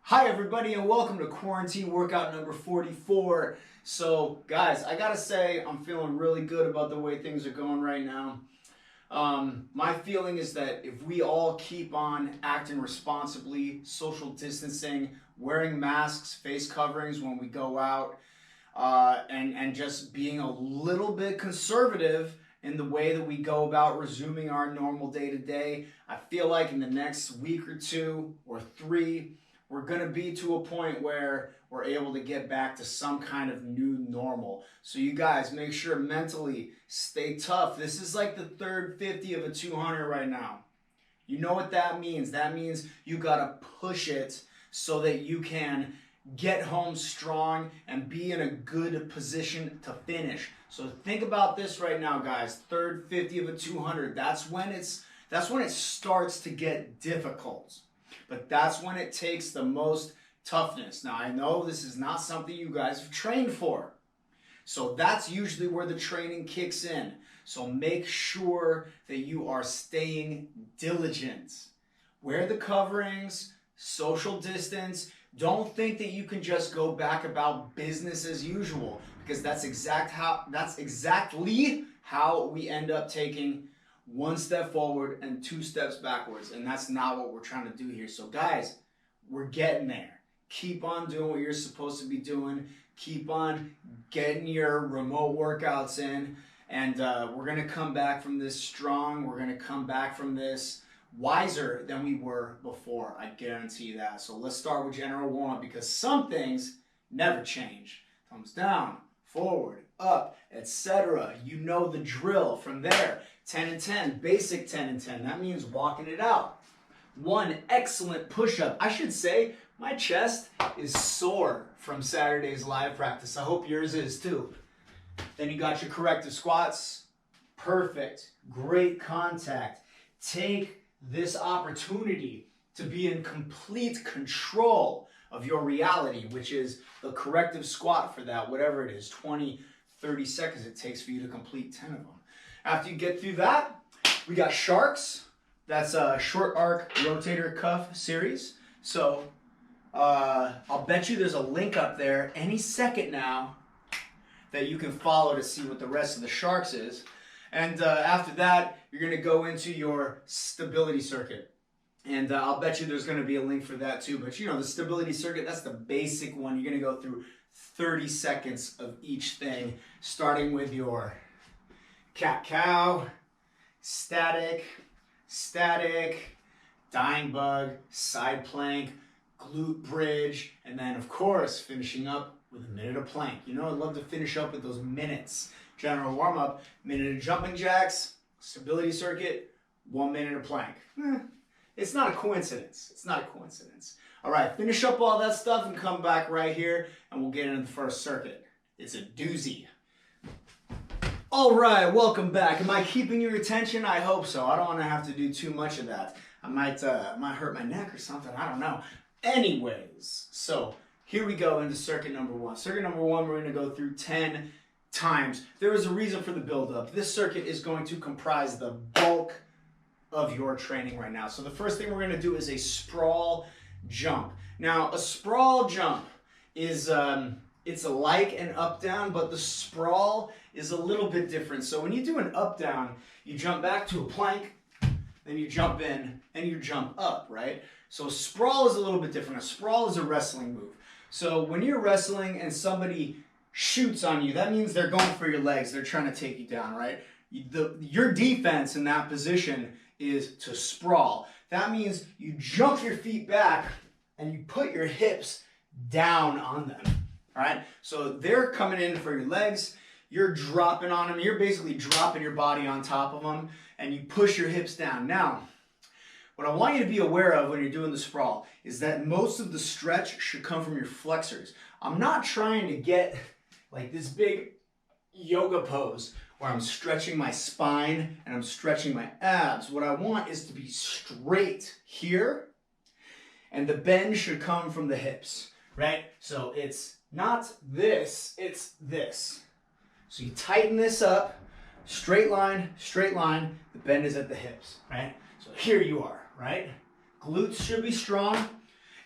Hi everybody and welcome to quarantine workout number 44. So guys, I gotta say I'm feeling really good about the way things are going right now. My feeling is that if we all keep on acting responsibly, social distancing, wearing masks, face coverings when we go out, and just being a little bit conservative in the way that we go about resuming our normal day-to-day, I feel like in the next week or 2 or 3, we're going to be to a point where we're able to get back to some kind of new normal. So you guys make sure mentally stay tough. This is like the third 50 of a 200 right now. You know what that means? That means you got to push it so that you can get home strong and be in a good position to finish. So think about this right now, guys. Third 50 of a 200. That's when it starts to get difficult. But that's when it takes the most toughness. Now, I know this is not something you guys have trained for. So that's usually where the training kicks in. So make sure that you are staying diligent. Wear the coverings, social distance. Don't think that you can just go back about business as usual, because that's exactly how we end up taking 1 step forward and 2 steps backwards, and that's not what we're trying to do here. So guys, we're getting there. Keep on doing what you're supposed to be doing. Keep on getting your remote workouts in, and we're going to come back from this strong. We're going to come back from this wiser than we were before. I guarantee that. So let's start with general warm-up, because some things never change. Thumbs down, forward, up, etc. You know the drill. From there, 10 and 10, basic 10 and 10. That means walking it out. 1 excellent push-up. I should say my chest is sore from Saturday's live practice. I hope yours is too. Then you got your corrective squats. Perfect. Great contact. Take this opportunity to be in complete control of your reality, which is the corrective squat for that, whatever it is, 20, 30 seconds it takes for you to complete 10 of them. After you get through that, we got sharks. That's a short arc rotator cuff series. So I'll bet you there's a link up there any second now that you can follow to see what the rest of the sharks is. And after that, you're going to go into your stability circuit. And I'll bet you there's going to be a link for that too. But you know, the stability circuit, that's the basic one. You're going to go through 30 seconds of each thing, starting with your cat-cow, static, dying bug, side plank, glute bridge, and then of course finishing up with a minute of plank. You know, I'd love to finish up with those minutes. General warm-up, minute of jumping jacks, stability circuit, 1 minute of plank. It's not a coincidence. It's not a coincidence. All right, finish up all that stuff and come back right here and we'll get into the first circuit. It's a doozy. All right, welcome back. Am I keeping your attention? I hope so. I don't want to have to do too much of that. I might hurt my neck or something. I don't know. Anyways, so here we go into circuit number 1. Circuit number 1, we're going to go through 10 times. There is a reason for the build-up. This circuit is going to comprise the bulk of your training right now. So the first thing we're going to do is a sprawl jump. Now, a sprawl jump is it's like an up-down, but the sprawl is a little bit different. So when you do an up-down, you jump back to a plank, then you jump in, and you jump up, right? So a sprawl is a little bit different. A sprawl is a wrestling move. So when you're wrestling and somebody shoots on you, that means they're going for your legs. They're trying to take you down, right? Your defense in that position is to sprawl. That means you jump your feet back and you put your hips down on them. All right, so they're coming in for your legs, you're dropping on them, you're basically dropping your body on top of them, and you push your hips down. Now, what I want you to be aware of when you're doing the sprawl is that most of the stretch should come from your flexors. I'm not trying to get like this big yoga pose where I'm stretching my spine and I'm stretching my abs. What I want is to be straight here, and the bend should come from the hips, right? So it's not this, it's this. So you tighten this up, straight line, the bend is at the hips, right? So here you are, right? Glutes should be strong.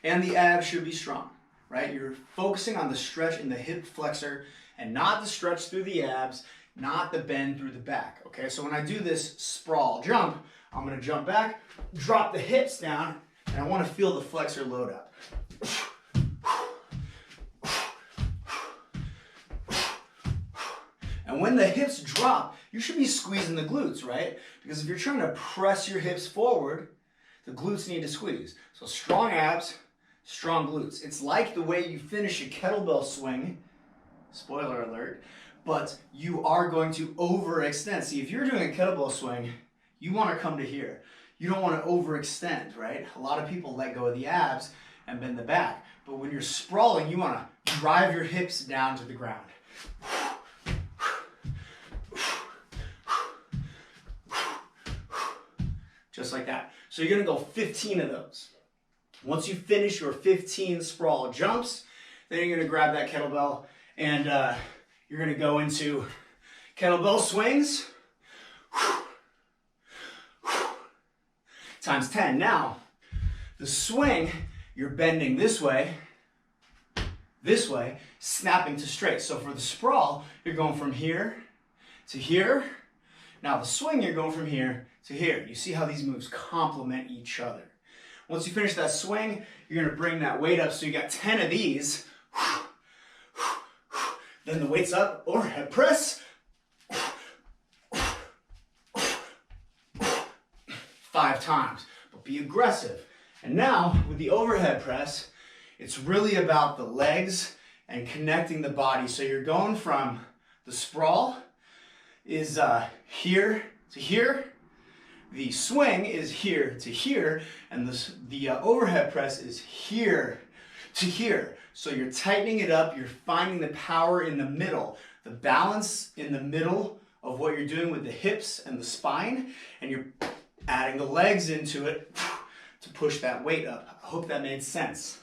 and the abs should be strong, right? You're focusing on the stretch in the hip flexor and not the stretch through the abs, not the bend through the back, okay? So when I do this sprawl jump, I'm gonna jump back, drop the hips down, and I wanna feel the flexor load up. And when the hips drop, you should be squeezing the glutes, right? Because if you're trying to press your hips forward, the glutes need to squeeze. So strong abs, strong glutes. It's like the way you finish a kettlebell swing, spoiler alert, but you are going to overextend. See, if you're doing a kettlebell swing, you want to come to here. You don't want to overextend, right? A lot of people let go of the abs and bend the back. But when you're sprawling, you want to drive your hips down to the ground. Just like that. So you're gonna go 15 of those. Once you finish your 15 sprawl jumps, then you're gonna grab that kettlebell and you're gonna go into kettlebell swings times 10. Now, the swing, you're bending this way, snapping to straight. So for the sprawl, you're going from here to here. Now the swing, you're going from here to here. You see how these moves complement each other. Once you finish that swing, you're gonna bring that weight up. So you got 10 of these. Then the weight's up, overhead press. 5 times, but be aggressive. And now with the overhead press, it's really about the legs and connecting the body. So you're going from the sprawl is here to here. The swing is here to here, and the overhead press is here to here. So you're tightening it up, you're finding the power in the middle, the balance in the middle of what you're doing with the hips and the spine, and you're adding the legs into it to push that weight up. I hope that made sense.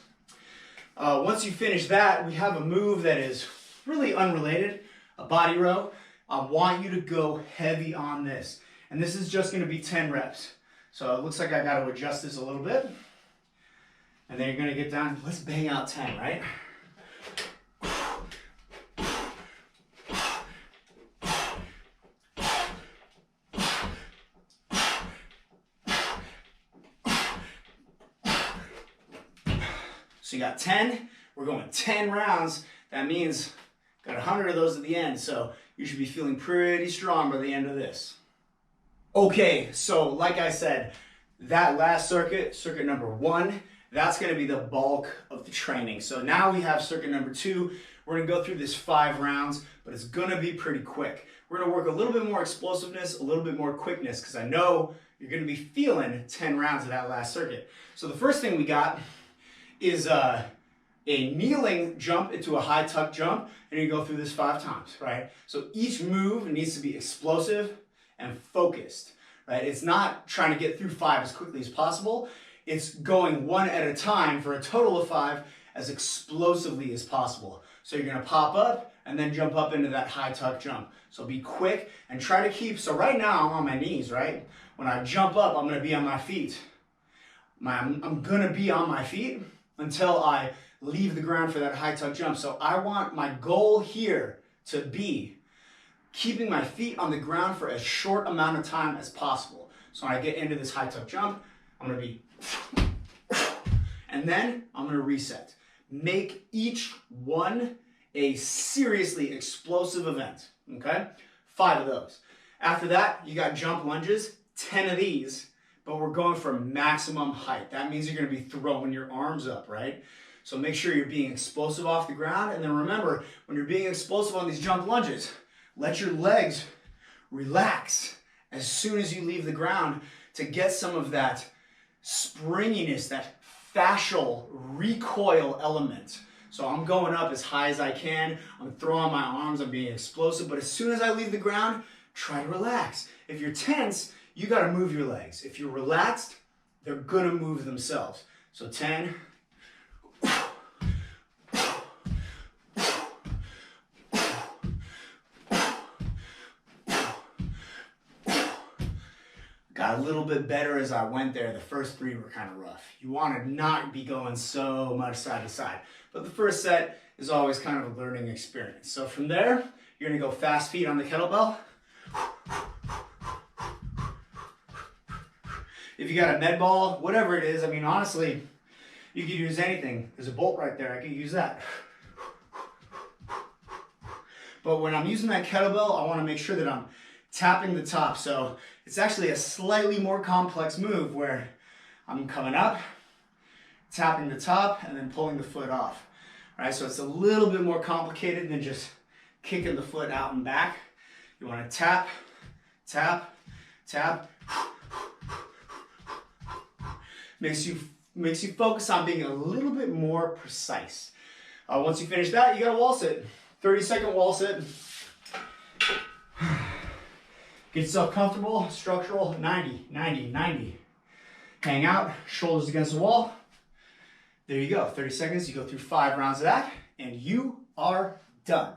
Once you finish that, we have a move that is really unrelated, a body row. I want you to go heavy on this. And this is just gonna be 10 reps. So it looks like I gotta adjust this a little bit. And then you're gonna get down, let's bang out 10, right? So you got 10, we're going 10 rounds. That means got 100 of those at the end. So you should be feeling pretty strong by the end of this. Okay, so like I said, that last circuit, circuit number 1, that's gonna be the bulk of the training. So now we have circuit number 2. We're gonna go through this 5 rounds, but it's gonna be pretty quick. We're gonna work a little bit more explosiveness, a little bit more quickness, because I know you're gonna be feeling 10 rounds of that last circuit. So the first thing we got is a kneeling jump into a high tuck jump, and you go through this 5 times, right? So each move needs to be explosive and focused, right? It's not trying to get through 5 as quickly as possible. It's going 1 at a time for a total of 5 as explosively as possible. So you're gonna pop up and then jump up into that high tuck jump. So be quick and try to keep, so right now I'm on my knees, right? When I jump up, I'm gonna be on my feet. I'm gonna be on my feet until I leave the ground for that high tuck jump. So I want my goal here to be keeping my feet on the ground for as short amount of time as possible. So when I get into this high tuck jump, I'm gonna be, and then I'm gonna reset. Make each one a seriously explosive event, okay? 5 of those. After that, you got jump lunges, 10 of these, but we're going for maximum height. That means you're gonna be throwing your arms up, right? So make sure you're being explosive off the ground, and then remember, when you're being explosive on these jump lunges, let your legs relax as soon as you leave the ground to get some of that springiness, that fascial recoil element. So I'm going up as high as I can, I'm throwing my arms, I'm being explosive, but as soon as I leave the ground, try to relax. If you're tense, you gotta move your legs. If you're relaxed, they're gonna move themselves. So 10, Got a little bit better as I went there. The first 3 were kind of rough. You want to not be going so much side to side. But the first set is always kind of a learning experience. So from there, you're going to go fast feet on the kettlebell. If you got a med ball, whatever it is, I mean, honestly, you could use anything. There's a bolt right there. I could use that. But when I'm using that kettlebell, I want to make sure that I'm tapping the top. So it's actually a slightly more complex move where I'm coming up, tapping the top, and then pulling the foot off. All right, so it's a little bit more complicated than just kicking the foot out and back. You want to tap, tap, tap. Makes you focus on being a little bit more precise. Once you finish that, you got to wall sit. 30-second wall sit. Get yourself comfortable, structural, 90, 90, 90. Hang out, shoulders against the wall. There you go, 30 seconds, you go through 5 rounds of that, and you are done.